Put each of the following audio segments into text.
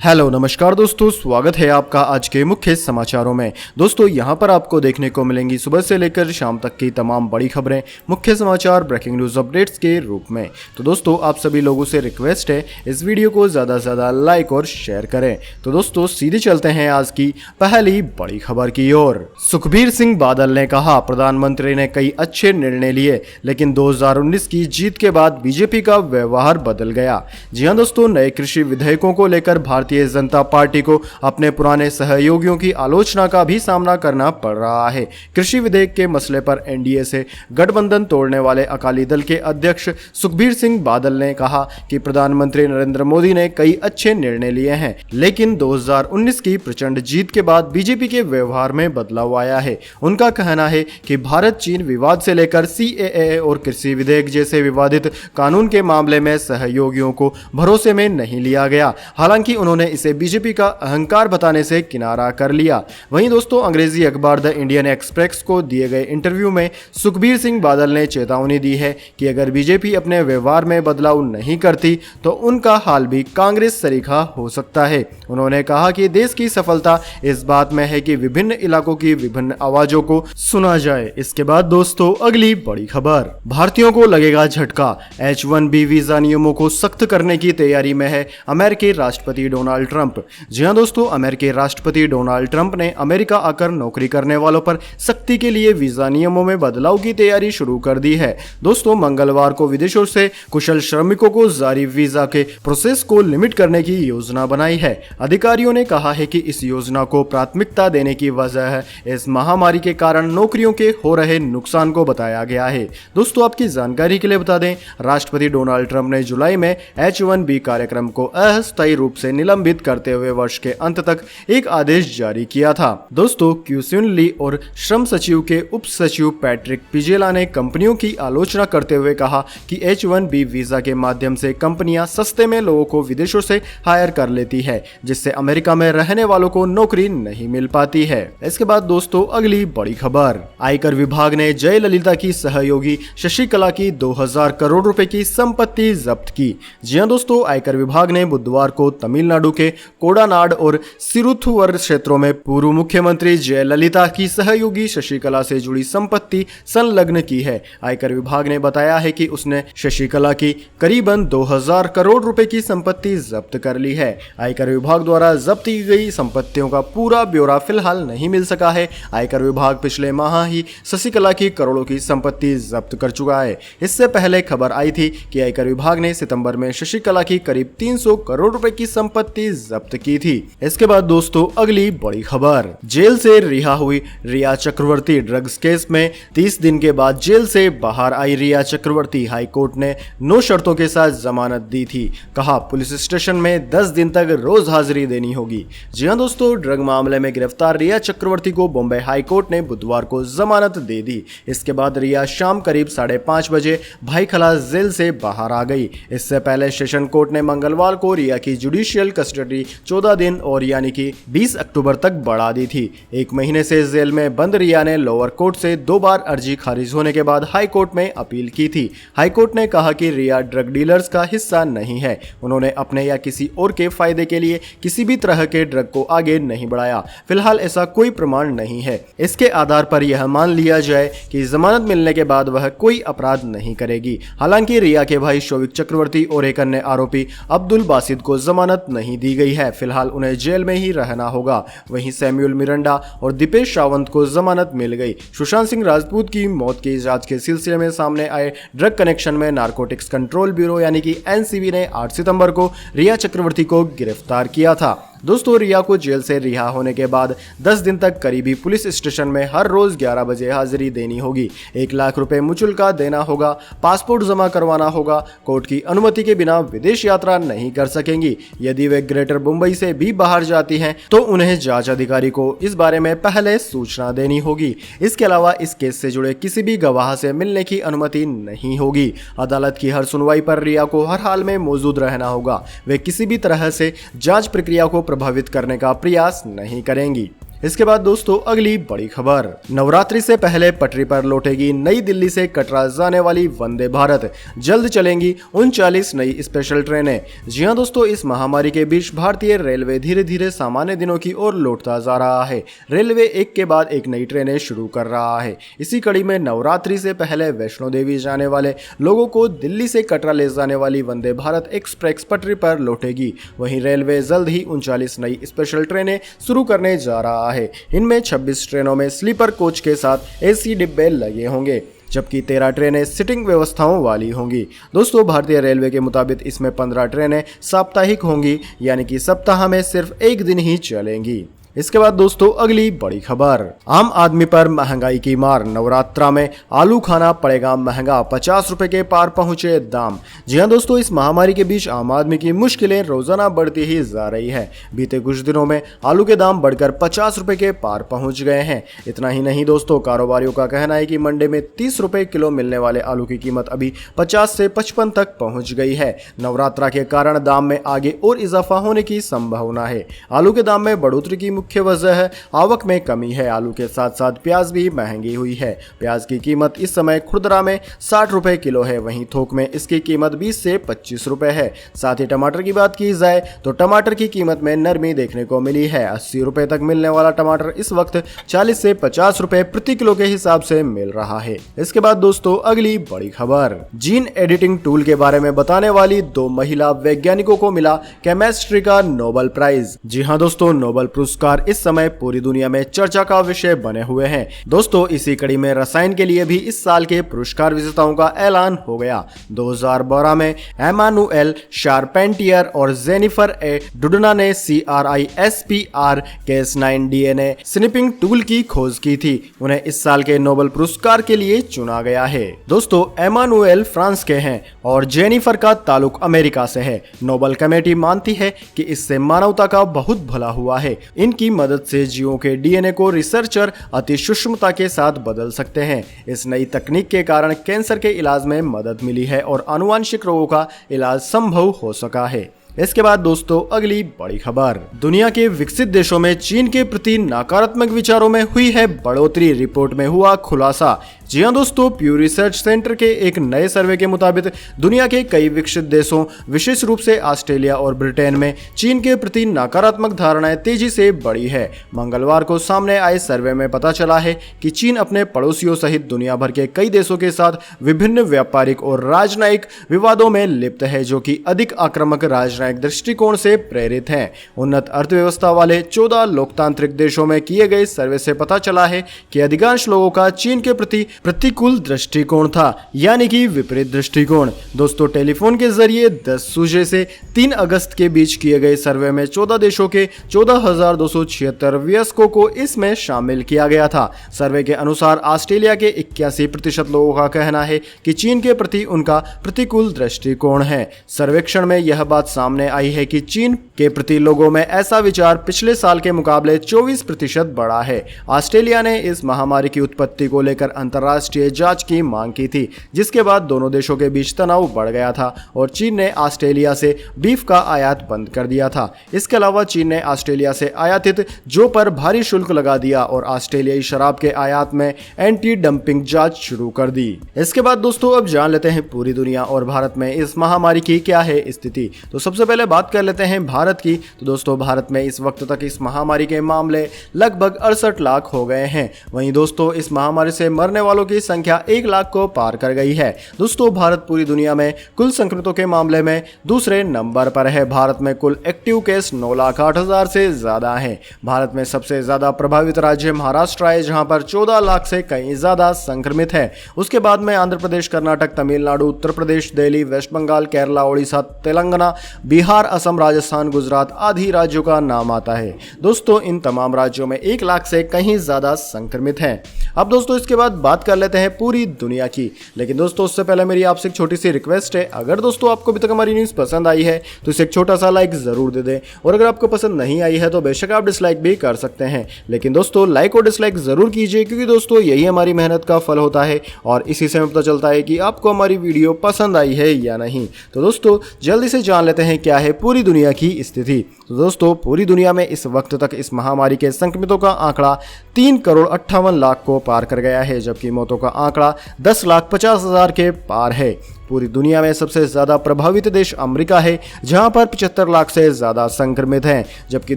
Hello नमस्कार दोस्तों, स्वागत है आपका आज के मुख्य समाचारों में। दोस्तों यहां पर आपको देखने को मिलेंगी सुबह से लेकर शाम तक की तमाम बड़ी खबरें, मुख्य समाचार, ब्रेकिंग न्यूज अपडेट्स के रूप में। तो दोस्तों आप सभी लोगों से रिक्वेस्ट है इस वीडियो को ज़्यादा से ज़्यादा लाइक और शेयर करें। तो दोस्तों सीधे चलते हैं आज की पहली बड़ी खबर की ओर। सुखबीर सिंह बादल ने कहा, प्रधानमंत्री ने कई अच्छे निर्णय लिए लेकिन 2019 की जीत के बाद बीजेपी का व्यवहार बदल गया। जी हाँ दोस्तों, नए कृषि विधेयकों को लेकर भारतीय जनता पार्टी को अपने पुराने सहयोगियों की आलोचना का भी सामना करना पड़ रहा है। कृषि विधेयक के मसले पर एनडीए से गठबंधन तोड़ने वाले अकाली दल के अध्यक्ष सुखबीर सिंह बादल ने कहा कि प्रधानमंत्री नरेंद्र मोदी ने कई अच्छे निर्णय लिए हैं, लेकिन 2019 की प्रचंड जीत के बाद बीजेपी के व्यवहार में बदलाव आया है। उनका कहना है कि भारत चीन विवाद से लेकर सीएए और कृषि विधेयक जैसे विवादित कानून के मामले में सहयोगियों को भरोसे में नहीं लिया गया। हालांकि उन्होंने इसे बीजेपी का अहंकार बताने से किनारा कर लिया। वहीं दोस्तों अंग्रेजी अखबार द इंडियन एक्सप्रेस को दिए गए इंटरव्यू में सुखबीर सिंह बादल ने चेतावनी दी है कि अगर बीजेपी अपने व्यवहार में बदलाव नहीं करती तो उनका हाल भी कांग्रेस सरीखा हो सकता है। उन्होंने कहा कि देश की सफलता इस बात में है कि विभिन्न इलाकों की विभिन्न आवाजों को सुना जाए। इसके बाद दोस्तों अगली बड़ी खबर, भारतीयों को लगेगा झटका, H1B वीजा नियमों को सख्त करने की तैयारी में है अमेरिकी राष्ट्रपति डोनाल्ड ट्रंप। जी हां दोस्तों, अमेरिकी राष्ट्रपति डोनाल्ड ट्रंप ने अमेरिका आकर नौकरी करने वालों पर सख्ती के लिए वीजा नियमों में बदलाव की तैयारी शुरू कर दी है। दोस्तों मंगलवार को विदेशों से कुशल श्रमिकों को जारी वीजा के प्रोसेस को लिमिट करने की योजना बनाई है। अधिकारियों ने कहा है कि इस योजना को प्राथमिकता देने की वजह है इस महामारी के कारण नौकरियों के हो रहे नुकसान को बताया गया है। दोस्तों आपकी जानकारी के लिए बता दें, राष्ट्रपति डोनाल्ड ट्रंप ने जुलाई में H1B कार्यक्रम को अस्थायी रूप से निलंबित करते हुए वर्ष के अंत तक एक आदेश जारी किया था। दोस्तों क्यूसिन ली और श्रम सचिव के उप सचिव पैट्रिक पिजेला ने कंपनियों की आलोचना करते हुए कहा कि H1B वीजा के माध्यम से कंपनियां सस्ते में लोगों को विदेशों से हायर कर लेती है, जिससे अमेरिका में रहने वालों को नौकरी नहीं मिल पाती है। इसके बाद दोस्तों अगली बड़ी खबर, आयकर विभाग ने जयललिता की सहयोगी शशिकला की 2000 करोड़ रुपए की संपत्ति जब्त की। जी हां दोस्तों, आयकर विभाग ने बुधवार को तमिलनाडु के कोडानाड और सिरुथुवर क्षेत्रों में पूर्व मुख्यमंत्री जयललिता की सहयोगी शशिकला से जुड़ी संपत्ति संलग्न की है। आयकर विभाग ने बताया है कि उसने शशिकला की करीबन 2000 करोड़ रुपए की संपत्ति जब्त कर ली है। आयकर विभाग द्वारा जब्त की गई संपत्तियों का पूरा ब्यौरा फिलहाल नहीं मिल सका है। आयकर विभाग पिछले माह ही शशिकला की करोड़ों की संपत्ति जब्त कर चुका है। इससे पहले खबर आई थी कि आयकर विभाग ने सितंबर में शशिकला की करीब 300 करोड़ रुपए की संपत्ति जब्त की थी। इसके बाद दोस्तों अगली बड़ी खबर, जेल से रिहा हुई रिया चक्रवर्ती। ड्रग्स केस में 30 दिन के बाद जेल से बाहर आई रिया चक्रवर्ती, हाईकोर्ट ने 9 शर्तों के साथ जमानत दी थी। कहा पुलिस स्टेशन में 10 दिन तक रोज हाजिरी देनी होगी। जी हां दोस्तों, ड्रग मामले में गिरफ्तार रिया चक्रवर्ती को बॉम्बे हाईकोर्ट ने बुधवार को जमानत दे दी। इसके बाद रिया शाम करीब 5:30 बजे भाईखला जेल से बाहर आ गई। इससे पहले सेशन कोर्ट ने मंगलवार को रिया की जुडिशियल कस्टडी 14 दिन और यानी कि 20 अक्टूबर तक बढ़ा दी थी। 1 महीने से जेल में बंद रिया ने लोअर कोर्ट से 2 बार अर्जी खारिज होने के बाद हाई कोर्ट में अपील की थी। हाई कोर्ट ने कहा कि रिया ड्रग डीलर्स का हिस्सा नहीं है। उन्होंने अपने या किसी और के फायदे के लिए किसी भी तरह के ड्रग को आगे नहीं बढ़ाया। फिलहाल ऐसा कोई प्रमाण नहीं है। इसके आधार पर यह मान लिया जाए कि जमानत मिलने के बाद वह कोई अपराध नहीं करेगी। हालांकि रिया के भाई शोविक चक्रवर्ती और एक अन्य आरोपी अब्दुल बासित को जमानत नहीं दी गई है। फिलहाल उन्हें जेल में ही रहना होगा। वहीं सैमुअल मिरांडा और दीपेश सावंत को जमानत मिल गई। सुशांत सिंह राजपूत की मौत की जांच के सिलसिले में सामने आए ड्रग कनेक्शन में नारकोटिक्स कंट्रोल ब्यूरो यानी कि एनसीबी ने 8 सितंबर को रिया चक्रवर्ती को गिरफ्तार किया था। दोस्तों रिया को जेल से रिहा होने के बाद 10 दिन तक करीबी पुलिस स्टेशन में हर रोज 11 बजे हाजिरी देनी होगी। 1 लाख रुपए मुचुल्का देना होगा, पासपोर्ट जमा करवाना होगा। कोर्ट की अनुमति के बिना विदेश यात्रा नहीं कर सकेंगी। यदि वे ग्रेटर मुंबई से भी बाहर जाती हैं तो उन्हें जांच अधिकारी को इस बारे में पहले सूचना देनी होगी। इसके अलावा इस केस से जुड़े किसी भी गवाह से मिलने की अनुमति नहीं होगी। अदालत की हर सुनवाई पर रिया को हर हाल में मौजूद रहना होगा। वे किसी भी तरह से जांच प्रक्रिया को प्रभावित करने का प्रयास नहीं करेंगी। इसके बाद दोस्तों अगली बड़ी खबर, नवरात्रि से पहले पटरी पर लौटेगी नई दिल्ली से कटरा जाने वाली वंदे भारत, जल्द चलेंगी 39 नई स्पेशल ट्रेनें। जी हां दोस्तों, इस महामारी के बीच भारतीय रेलवे धीरे धीरे सामान्य दिनों की ओर लौटता जा रहा है। रेलवे एक के बाद एक नई ट्रेनें शुरू कर रहा है। इसी कड़ी में नवरात्रि से पहले वैष्णो देवी जाने वाले लोगों को दिल्ली से कटरा ले जाने वाली वंदे भारत एक्सप्रेस पटरी पर लौटेगी। वहीं रेलवे जल्द ही 39 नई स्पेशल ट्रेनें शुरू करने जा रहा है। इनमें 26 ट्रेनों में स्लीपर कोच के साथ एसी डिब्बे लगे होंगे, जबकि 13 ट्रेनें सिटिंग व्यवस्थाओं वाली होंगी। दोस्तों भारतीय रेलवे के मुताबिक इसमें 15 ट्रेनें साप्ताहिक होंगी, यानी कि सप्ताह में सिर्फ एक दिन ही चलेंगी। इसके बाद दोस्तों अगली बड़ी खबर, आम आदमी पर महंगाई की मार, नवरात्रा में आलू खाना पड़ेगा महंगा, 50 रुपए के पार पहुंचे दाम। जी हां दोस्तों, इस महामारी के बीच आम आदमी की मुश्किलें रोजाना बढ़ती ही जा रही है। बीते कुछ दिनों में आलू के दाम बढ़कर 50 रुपए के पार पहुंच गए हैं। इतना ही नहीं दोस्तों, कारोबारियों का कहना है कि मंडी में 30 रुपए किलो मिलने वाले आलू की कीमत अभी 50 से 55 तक पहुंच गई है। नवरात्रा के कारण दाम में आगे और इजाफा होने की संभावना है। आलू के दाम में बढ़ोतरी की मुख्य वजह है आवक में कमी है। आलू के साथ साथ प्याज भी महंगी हुई है। प्याज की कीमत इस समय खुदरा में 60 रुपए किलो है, वहीं थोक में इसकी कीमत 20 से 25 रुपए है। साथ ही टमाटर की बात की जाए तो टमाटर की कीमत में नरमी देखने को मिली है। 80 रुपए तक मिलने वाला टमाटर इस वक्त 40 से 50 रुपए प्रति किलो के हिसाब से मिल रहा है। इसके बाद दोस्तों अगली बड़ी खबर, जीन एडिटिंग टूल के बारे में बताने वाली 2 महिला वैज्ञानिकों को मिला केमिस्ट्री का नोबेल प्राइज। जी हाँ दोस्तों, नोबेल पुरस्कार इस समय पूरी दुनिया में चर्चा का विषय बने हुए हैं। दोस्तों इसी कड़ी में रसायन के लिए भी इस साल के पुरस्कार विजेताओं का ऐलान हो गया। 2012 में एमानुएल शार्पेंटियर और जेनिफर ए डुडना ने CRISPR Cas9 DNA snipping tool की खोज की थी। उन्हें इस साल के नोबेल पुरस्कार के लिए चुना गया है। दोस्तों एमानुएल फ्रांस के हैं और जेनिफर का ताल्लुक अमेरिका से है। नोबेल कमेटी मानती है कि इससे मानवता का बहुत भला हुआ है। इनकी मदद से जीवों के DNA को रिसर्चर अति सूक्ष्मता के साथ बदल सकते हैं। इस नई तकनीक के कारण कैंसर के इलाज में मदद मिली है और आनुवंशिक रोगों का इलाज संभव हो सका है। इसके बाद दोस्तों अगली बड़ी खबर, दुनिया के विकसित देशों में चीन के प्रति नकारात्मक विचारों में हुई है बढ़ोतरी, रिपोर्ट में हुआ खुलासा। जी हां दोस्तों, प्यू रिसर्च सेंटर के एक नए सर्वे के मुताबिक दुनिया के कई विकसित देशों, विशेष रूप से ऑस्ट्रेलिया और ब्रिटेन में चीन के प्रति नकारात्मक धारणाएं तेजी से बढ़ी है। मंगलवार को सामने आए सर्वे में पता चला है कि चीन अपने पड़ोसियों सहित दुनिया भर के कई देशों के साथ विभिन्न व्यापारिक और राजनयिक विवादों में लिप्त है, जो कि अधिक आक्रामक राजनयिक दृष्टिकोण से प्रेरित हैं। उन्नत अर्थव्यवस्था वाले 14 लोकतांत्रिक देशों में किए गए सर्वे से पता चला है कि अधिकांश लोगों का चीन के प्रति प्रतिकूल दृष्टिकोण था, यानी कि विपरीत दृष्टिकोण। दोस्तों टेलीफोन के जरिए 10 सूचे से 3 अगस्त के बीच किए गए सर्वे में 14 देशों के 14,276 वयस्कों को इसमें शामिल किया गया था। सर्वे के अनुसार ऑस्ट्रेलिया के 81% लोगों का कहना है कि चीन के प्रति उनका प्रतिकूल दृष्टिकोण है। सर्वेक्षण में यह बात सामने आई है कि चीन के प्रति लोगों में ऐसा विचार पिछले साल के मुकाबले 24% बढ़ा है। ऑस्ट्रेलिया ने इस महामारी की उत्पत्ति को लेकर अंतर्राष्ट्रीय जांच की मांग की थी, जिसके बाद दोनों देशों के बीच तनाव बढ़ गया था और चीन ने ऑस्ट्रेलिया से बीफ का आयात बंद कर दिया था। इसके अलावा चीन ने ऑस्ट्रेलिया से आयातित जो पर भारी शुल्क लगा दिया और ऑस्ट्रेलियाई शराब के आयात में एंटी डंपिंग जांच शुरू कर दी। इसके बाद दोस्तों अब जान लेते हैं पूरी दुनिया और भारत में इस महामारी की क्या है स्थिति। तो सबसे पहले बात कर लेते हैं भारत की। तो दोस्तों भारत में इस वक्त तक इस महामारी के मामले लगभग 68 लाख हो गए हैं। वहीं दोस्तों इस महामारी से मरने वालों की संख्या 1 लाख को पार कर गई है। दोस्तों भारत पूरी दुनिया में कुल संक्रमितों के मामले में दूसरे नंबर पर है। भारत में कुल एक्टिव केस 9,08,000 से ज्यादा हैं। भारत में सबसे ज्यादा प्रभावित राज्य महाराष्ट्र है, जहां पर 14 लाख से कहीं ज्यादा संक्रमित है। उसके बाद में आंध्र प्रदेश, कर्नाटक, तमिलनाडु, उत्तर प्रदेश, दिल्ली, वेस्ट बंगाल, केरला, ओडिशा, तेलंगाना, बिहार, असम, राजस्थान, गुजरात आदि राज्यों का नाम आता है। दोस्तों इन तमाम राज्यों में 1 लाख से कहीं ज्यादा संक्रमित हैं। अब दोस्तों इसके बाद बात बात कर लेते हैं पूरी दुनिया की। लेकिन दोस्तों उससे पहले मेरी आपसे एक छोटी सी रिक्वेस्ट है, अगर दोस्तों आपको अभी तक हमारी न्यूज़ पसंद आई है तो इसे एक छोटा सा लाइक ज़रूर दे दें, और अगर आपको पसंद नहीं आई है तो बेशक आप डिसलाइक भी कर सकते हैं। लेकिन दोस्तों लाइक और डिसलाइक ज़रूर कीजिए, क्योंकि दोस्तों यही हमारी मेहनत का फल होता है और इसी से हमें पता चलता है कि आपको हमारी वीडियो पसंद आई है या नहीं। तो दोस्तों जल्दी से जान लेते हैं क्या है पूरी दुनिया की स्थिति। तो दोस्तों पूरी दुनिया में इस वक्त तक इस महामारी के संक्रमितों का आंकड़ा 3,58,00,000 को पार कर गया है, जबकि मौतों का आंकड़ा 10,50,000 के पार है। पूरी दुनिया में सबसे ज़्यादा प्रभावित देश अमेरिका है, जहां पर 75 लाख से ज़्यादा संक्रमित हैं, जबकि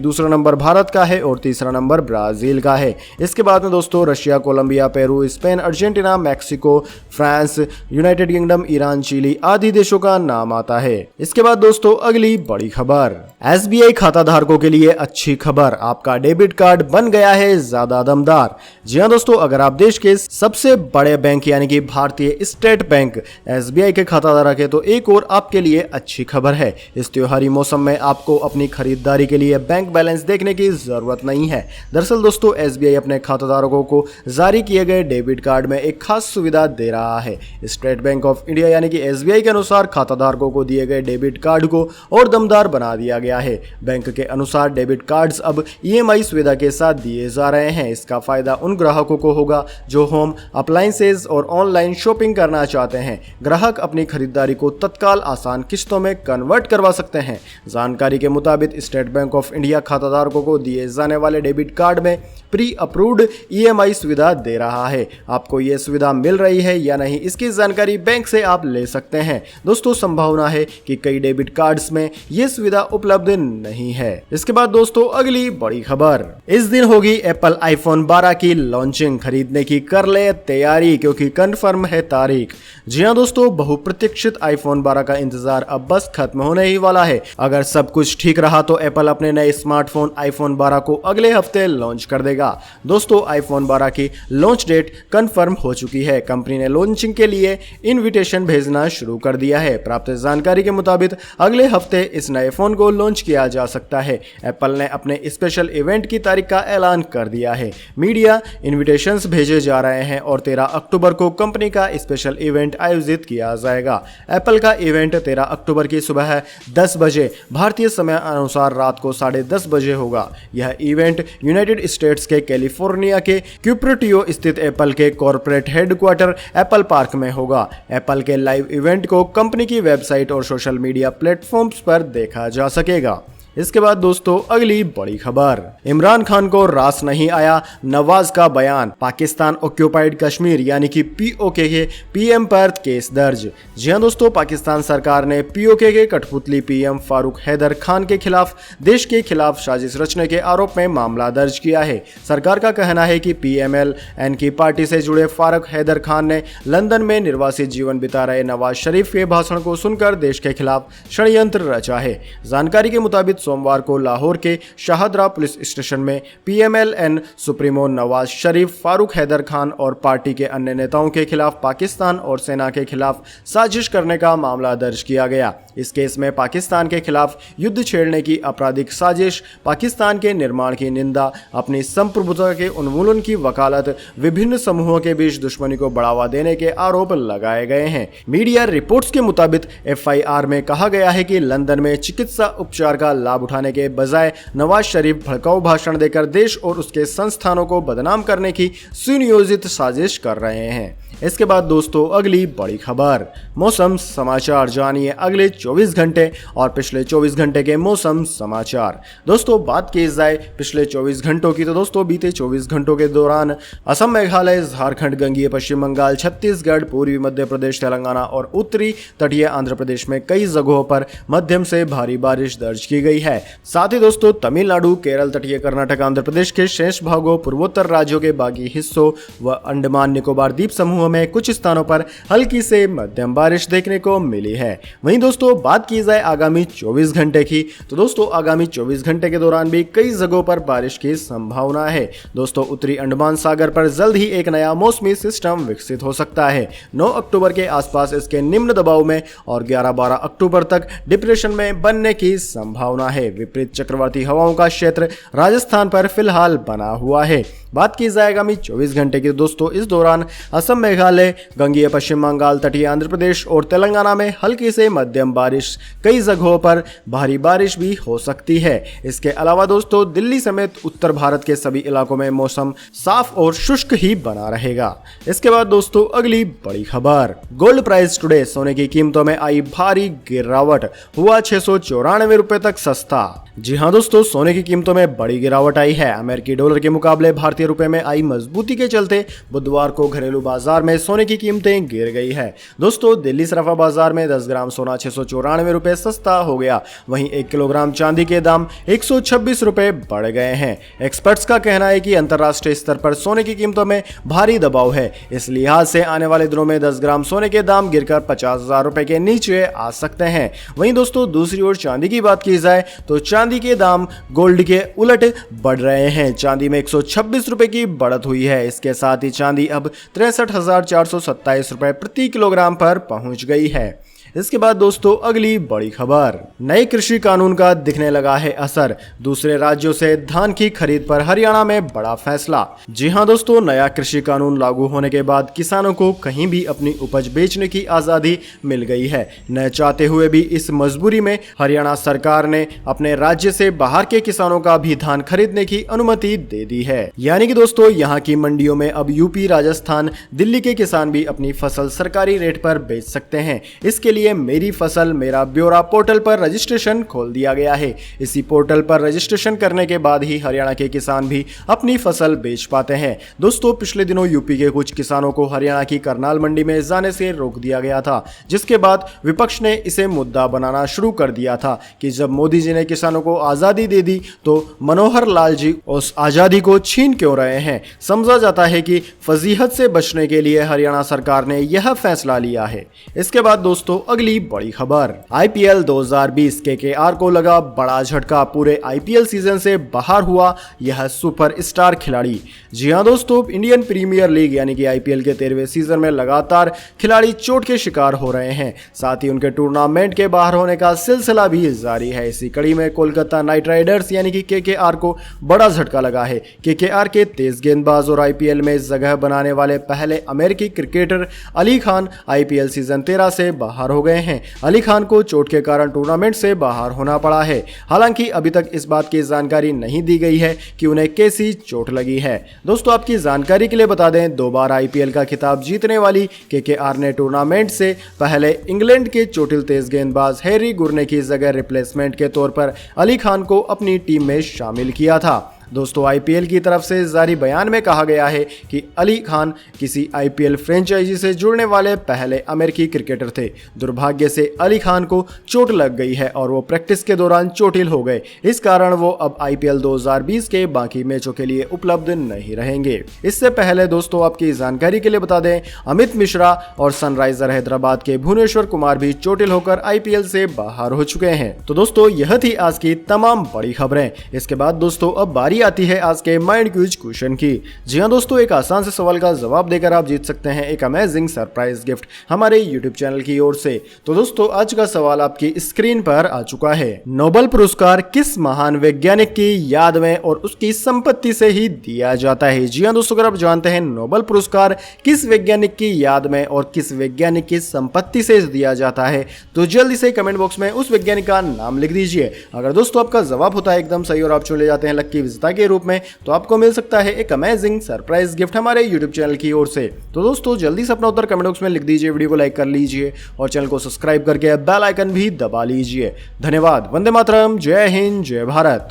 दूसरा नंबर भारत का है और तीसरा नंबर ब्राज़ील का है। इसके बाद में दोस्तों Russia, Colombia, Peru, Spain, Argentina, Mexico, France, United Kingdom, Iran, Chile आदि देशों का नाम आता है। इसके बाद दोस्तों अगली बड़ी खबर, SBI खाता धारकों के लिए अच्छी खबर, आपका डेबिट कार्ड बन गया है ज्यादा दमदार। जी हाँ दोस्तों, अगर आप देश के सबसे बड़े बैंक यानी कि भारतीय स्टेट बैंक SBI के खाता धारक है तो एक और आपके लिए अच्छी खबर है। इस त्योहारी मौसम में आपको अपनी खरीदारी के लिए बैंक बैलेंस देखने की जरूरत नहीं है। दरअसल दोस्तों SBI अपने खाता धारकों को जारी किए गए डेबिट कार्ड में एक खास सुविधा दे रहा है। स्टेट बैंक ऑफ इंडिया यानी कि SBI के अनुसार खाता धारकों को दिए गए डेबिट कार्ड को और दमदार बना दिया गया है। बैंक के अनुसार डेबिट कार्ड्स अब EMI सुविधा के साथ दिए जा रहे हैं। इसका फायदा उन ग्राहकों को होगा जो होम अप्लायंसेज और ऑनलाइन शॉपिंग करना चाहते हैं। ग्राहक अपनी खरीदारी को तत्काल आसान किस्तों में कन्वर्ट करवा सकते हैं। जानकारी के मुताबिक स्टेट बैंक ऑफ इंडिया खाताधारकों को दिए जाने वाले डेबिट कार्ड में प्री अप्रूव्ड EMI सुविधा दे रहा है। आपको यह सुविधा मिल रही है या नहीं, इसकी जानकारी बैंक से आप ले सकते हैं। दोस्तों संभावना है कि कई डेबिट कार्ड्स में यह सुविधा उपलब्ध नहीं है। इसके बाद दोस्तों अगली बड़ी खबर, इस दिन होगी एप्पल iPhone 12 की लॉन्चिंग, खरीदने की कर ले तैयारी क्योंकि कंफर्म है तारीख। जी हाँ दोस्तों, बहुप्रतीक्षित iPhone 12 का इंतजार अब बस खत्म होने ही वाला है। अगर सब कुछ ठीक रहा तो एप्पल अपने नए स्मार्टफोन iPhone 12 को अगले हफ्ते लॉन्च कर देगा। दोस्तों iPhone 12 की लॉन्च डेट कंफर्म हो चुकी है। कंपनी ने लॉन्चिंग के लिए इनविटेशन भेजना शुरू कर दिया है। प्राप्त जानकारी के मुताबिक अगले हफ्ते इस नए फोन को लॉन्च किया जा सकता है। एप्पल ने अपने स्पेशल इवेंट की तारीख का ऐलान कर दिया है। मीडिया इनविटेशंस भेजे जा रहे हैं और 13 अक्टूबर को कंपनी का स्पेशल इवेंट आयोजित किया जाएगा। एप्पल का इवेंट 13 अक्टूबर की सुबह 10 बजे भारतीय समय अनुसार रात को 10:30 बजे होगा। यह इवेंट यूनाइटेड स्टेट्स के कैलिफोर्निया के क्यूपरटियो स्थित एप्पल के कॉर्पोरेट हेडक्वार्टर एप्पल पार्क में होगा। एप्पल के लाइव इवेंट को कंपनी की वेबसाइट और सोशल मीडिया प्लेटफॉर्म्स पर देखा जा सकेगा। इसके बाद दोस्तों अगली बड़ी खबर, इमरान खान को रास नहीं आया नवाज का बयान, पाकिस्तान ऑक्यूपाइड कश्मीर यानी कि POK के PM पर केस दर्ज। जी हां दोस्तों, पाकिस्तान सरकार ने POK के कठपुतली PM फारूक हैदर खान के खिलाफ देश के खिलाफ साजिश रचने के आरोप में मामला दर्ज किया है। सरकार का कहना है कि PMLN की पार्टी से जुड़े फारूक हैदर खान ने लंदन में निर्वासित जीवन बिता रहे नवाज शरीफ के भाषण को सुनकर देश के खिलाफ षड्यंत्र रचा है। जानकारी के मुताबिक सोमवार को लाहौर के शाहदरा पुलिस स्टेशन में PMLN सुप्रीमो नवाज शरीफ, फारूक हैदर खान और पार्टी के अन्य नेताओं के खिलाफ पाकिस्तान और सेना के खिलाफ साजिश करने का मामला दर्ज किया गया। इस केस में पाकिस्तान के खिलाफ युद्ध छेड़ने की आपराधिक साजिश, पाकिस्तान के निर्माण की निंदा, अपनी संप्रभुता के उन्मूलन की वकालत, विभिन्न समूहों के बीच दुश्मनी को बढ़ावा देने के आरोप लगाए गए हैं। मीडिया रिपोर्ट्स के मुताबिक FIR में कहा गया है कि लंदन में चिकित्सा उपचार का लाभ उठाने के बजाय नवाज शरीफ भड़काऊ भाषण देकर देश और उसके संस्थानों को बदनाम करने की सुनियोजित साजिश कर रहे हैं। इसके बाद दोस्तों अगली बड़ी खबर, मौसम समाचार, जानिए अगले 24 घंटे और पिछले 24 घंटे के मौसम समाचार। दोस्तों बात की जाए पिछले 24 घंटों की तो दोस्तों बीते 24 घंटों के दौरान असम, मेघालय, झारखंड, गंगीय पश्चिम बंगाल, छत्तीसगढ़, पूर्वी मध्य प्रदेश, तेलंगाना और उत्तरी तटीय आंध्र प्रदेश में कई जगहों पर मध्यम से भारी बारिश दर्ज की गई है। साथ ही दोस्तों तमिलनाडु, केरल, तटीय कर्नाटक, आंध्र प्रदेश के शेष भागों, पूर्वोत्तर राज्यों के बाकी हिस्सों व अंडमान निकोबार द्वीप समूह में कुछ स्थानों पर हल्की से मध्यम बारिश देखने को मिली है। वहीं दोस्तों बात की जाए आगामी 24 घंटे की, तो दोस्तों आगामी 24 घंटे के दौरान भी कई जगहों पर बारिश की संभावना है। दोस्तों उत्तरी अंडमान सागर पर जल्द ही एक नया मौसमी सिस्टम विकसित हो सकता है। 9 अक्टूबर के आसपास इसके निम्न दबाव में और 11-12 अक्टूबर तक डिप्रेशन में बनने की संभावना है। विपरीत चक्रवाती हवाओं का क्षेत्र राजस्थान पर फिलहाल बना हुआ है। बात की जाए आगामी 24 घंटे की दोस्तों, इस दौरान असम, मेघालय, गंगीय पश्चिम बंगाल, तटीय आंध्र प्रदेश और तेलंगाना में हल्की से मध्यम बारिश, कई जगहों पर भारी बारिश भी हो सकती है। इसके अलावा दोस्तों दिल्ली समेत उत्तर भारत के सभी इलाकों में मौसम साफ और शुष्क ही बना रहेगा। इसके बाद दोस्तों अगली बड़ी खबर, गोल्ड प्राइस टुडे, सोने की कीमतों में आई भारी गिरावट, हुआ 694 रुपए तक सस्ता। जी हां दोस्तों, सोने की कीमतों में बड़ी गिरावट आई है। अमेरिकी डॉलर के मुकाबले भारतीय रुपए में आई मजबूती के चलते बुधवार को घरेलू बाजार में सोने की कीमतें गिर गई है। दोस्तों दिल्ली सराफा बाजार में 10 ग्राम सोना 694 रुपए सस्ता हो गया। वहीं 1 किलोग्राम चांदी के दाम 126 रुपए बढ़ गए हैं। एक्सपर्ट्स का कहना है कि अंतर्राष्ट्रीय स्तर पर सोने की कीमतों में भारी दबाव है। इस लिहाज से आने वाले दिनों में 10 ग्राम सोने के दाम गिरकर 50,000 रुपए के नीचे आ सकते हैं। वहीं दोस्तों दूसरी ओर चांदी की बात की जाए तो चांदी के दाम गोल्ड के उलट बढ़ रहे हैं। चांदी में 126 रुपए की बढ़त हुई है। इसके साथ ही चांदी अब 63,427 रुपए प्रति किलोग्राम पर पहुंच गई है। इसके बाद दोस्तों अगली बड़ी खबर, नए कृषि कानून का दिखने लगा है असर, दूसरे राज्यों से धान की खरीद पर हरियाणा में बड़ा फैसला। जी हां दोस्तों, नया कृषि कानून लागू होने के बाद किसानों को कहीं भी अपनी उपज बेचने की आजादी मिल गई है। न चाहते हुए भी इस मजबूरी में हरियाणा सरकार ने अपने राज्य से बाहर के किसानों का भी धान खरीदने की अनुमति दे दी है। यानी कि दोस्तों यहाँ की मंडियों में अब यूपी, राजस्थान, दिल्ली के किसान भी अपनी फसल सरकारी रेट पर बेच सकते हैं। इसके लिए मेरी फसल मेरा ब्यौरा पोर्टल पर रजिस्ट्रेशन खोल दिया गया है। इसी पोर्टल पर रजिस्ट्रेशन करने के बाद ही हरियाणा के किसान भी अपनी फसल बेच पाते हैं। दोस्तों पिछले दिनों यूपी के कुछ किसानों को हरियाणा की करनाल मंडी में जाने से रोक दिया गया था, जिसके बाद विपक्ष ने इसे मुद्दा बनाना शुरू कर दिया था कि जब मोदी जी ने किसानों को आजादी दे दी तो मनोहर लाल जी उस आजादी को छीन क्यों रहे हैं। समझा जाता है कि फजीहत से बचने के लिए हरियाणा सरकार ने यह फैसला लिया है। इसके बाद दोस्तों अगली बड़ी खबर, आईपीएल 2020 केकेआर को लगा बड़ा झटका, पूरे आईपीएल सीजन से बाहर हुआ यह सुपरस्टार खिलाड़ी। जी हां दोस्तों, इंडियन प्रीमियर लीग यानी कि आईपीएल के 13वें सीजन में लगातार खिलाड़ी चोट के शिकार हो रहे हैं। साथ ही उनके टूर्नामेंट के बाहर होने का सिलसिला भी जारी है। इसी कड़ी में कोलकाता नाइट राइडर्स यानी कि केकेआर को बड़ा झटका लगा है। केकेआर के तेज गेंदबाज और आईपीएल में जगह बनाने वाले पहले अमेरिकी cricketer Ali Khan IPL season 13 से बाहर हो गए हैं। अली खान को चोट के कारण टूर्नामेंट से बाहर होना पड़ा है। हालांकि अभी तक इस बात की जानकारी नहीं दी गई है कि उन्हें कैसी चोट लगी है। दोस्तों आपकी जानकारी के लिए बता दें, 2 बार आईपीएल का खिताब जीतने वाली केकेआर ने टूर्नामेंट से पहले इंग्लैंड के चोटिल तेज गेंदबाज हैरी गुरने की जगह रिप्लेसमेंट के तौर पर अली खान को अपनी टीम में शामिल किया था। दोस्तों आईपीएल की तरफ से जारी बयान में कहा गया है कि अली खान किसी आईपीएल फ्रेंचाइजी से जुड़ने वाले पहले अमेरिकी क्रिकेटर थे। दुर्भाग्य से अली खान को चोट लग गई है और वो प्रैक्टिस के दौरान चोटिल हो गए। इस कारण वो अब आईपीएल 2020 के बाकी मैचों के लिए उपलब्ध नहीं रहेंगे। इससे पहले दोस्तों आपकी जानकारी के लिए बता दें, अमित मिश्रा और सनराइजर हैदराबाद के भुवनेश्वर कुमार भी चोटिल होकर आईपीएल से बाहर हो चुके हैं। तो दोस्तों यह थी आज की तमाम बड़ी खबरें। इसके बाद दोस्तों अब बारी आती है आज के माइंड क्विज क्वेश्चन की। जी हां दोस्तों, एक आसान से सवाल का जवाब देकर आप जीत सकते हैं एक अमेजिंग सरप्राइज गिफ्ट हमारे यूट्यूब चैनल की ओर से। तो दोस्तों आज का सवाल आपकी स्क्रीन पर आ चुका है। नोबेल पुरस्कार किस महान वैज्ञानिक की याद में और उसकी संपत्ति से ही दिया जाता है? जी हां दोस्तों, अगर आप जानते हैं नोबेल पुरस्कार किस वैज्ञानिक की याद में और किस वैज्ञानिक की संपत्ति से दिया जाता है, तो जल्दी से कमेंट बॉक्स में उस वैज्ञानिक का नाम लिख दीजिए। अगर दोस्तों आपका जवाब होता है एकदम सही और आप चले जाते हैं लक्की विजेता के रूप में, तो आपको मिल सकता है एक अमेजिंग सरप्राइज गिफ्ट हमारे यूट्यूब चैनल की ओर से। तो दोस्तों जल्दी से अपना उत्तर कमेंट बॉक्स में लिख दीजिए, वीडियो को लाइक कर लीजिए और चैनल को सब्सक्राइब करके बेल आइकन भी दबा लीजिए। धन्यवाद। वंदे मातरम। जय हिंद, जय भारत।